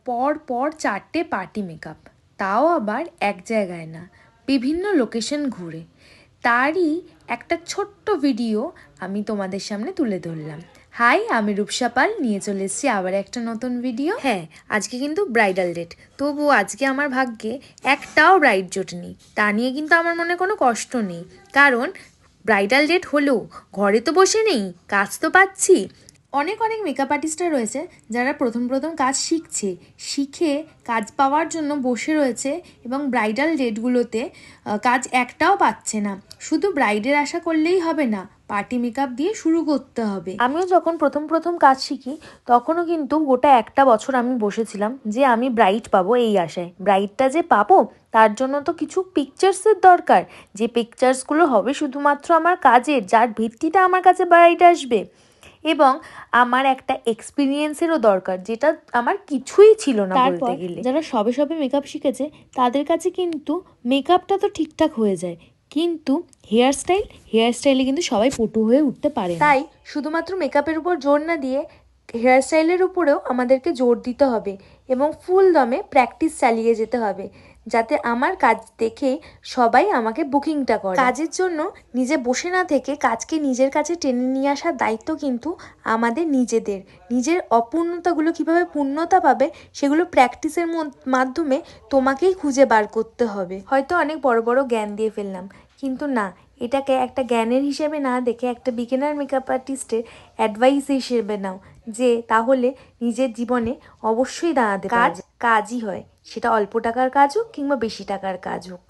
পর পর 4টে party makeup, তাও আবার এক জায়গায় না, বিভিন্ন লোকেশন ঘুরে। তারই একটা ছোট্ট ভিডিও আমি তোমাদের সামনে তুলে ধরলাম। হাই, আমি রূপসা পাল, নিয়ে চলে এসেছি আবার একটা নতুন ভিডিও। হ্যাঁ, আজকে কিন্তু ব্রাইডাল ডেট, তবু আজকে আমার ভাগ্যে একটাও ব্রাইড জোটেনি। তা নিয়ে কিন্তু আমার মনে কোনো কষ্ট নেই, কারণ ব্রাইডাল ডেট হলেও ঘরে তো বসে নেই, কাজ তো পাচ্ছি। অনেক মেকআপ আর্টিস্টরা রয়েছে যারা প্রথম কাজ শিখে কাজ পাওয়ার জন্য বসে রয়েছে এবং ব্রাইডাল ডেটগুলোতে কাজ একটাও পাচ্ছে না। শুধু ব্রাইডের আশা করলেই হবে না, পার্টি মেকআপ দিয়ে শুরু করতে হবে। আমিও যখন প্রথম কাজ শিখি তখনও কিন্তু গোটা একটা বছর আমি বসেছিলাম যে আমি ব্রাইড পাবো এই আশায়। ব্রাইডটা যে পাবো তার জন্য তো কিছু পিকচার্সের দরকার, যে পিকচার্সগুলো হবে শুধুমাত্র আমার কাজের, যার ভিত্তিতে আমার কাছে ব্রাইড আসবে। এবং আমার একটা এক্সপিরিয়েন্সেরও দরকার, যেটা আমার কিছুই ছিল না বলতে গেলে। যারা সবে মেকআপ শিখেছে তাদের কাছে কিন্তু মেকআপটা তো ঠিকঠাক হয়ে যায়, কিন্তু হেয়ারস্টাইলে কিন্তু সবাই পটু হয়ে উঠতে পারে। তাই শুধুমাত্র মেকআপের উপর জোর না দিয়ে হেয়ারস্টাইলের উপরেও আমাদেরকে জোর দিতে হবে এবং ফুল দমে প্র্যাকটিস চালিয়ে যেতে হবে, যাতে আমার কাজ দেখে সবাই আমাকে বুকিংটা করে। কাজের জন্য নিজে বসে না থেকে কাজকে নিজের কাছে টেনে নিয়ে আসার দায়িত্ব কিন্তু আমাদের নিজেদের। নিজের অপূর্ণতাগুলো কিভাবে পূর্ণতা পাবে সেগুলো প্র্যাকটিসের মাধ্যমে তোমাকেই খুঁজে বার করতে হবে। হয়তো অনেক বড় জ্ঞান দিয়ে ফেললাম, কিন্তু না, এটাকে একটা জ্ঞানের হিসেবে না দেখে একটা বিগিনার মেকআপ আর্টিস্টের অ্যাডভাইস হিসেবে নাও, যে তাহলে নিজের জীবনে অবশ্যই দাঁড়াতে কাজই হয়, সেটা অল্প টাকার কাজ হোক কিংবা বেশি টাকার কাজ হোক।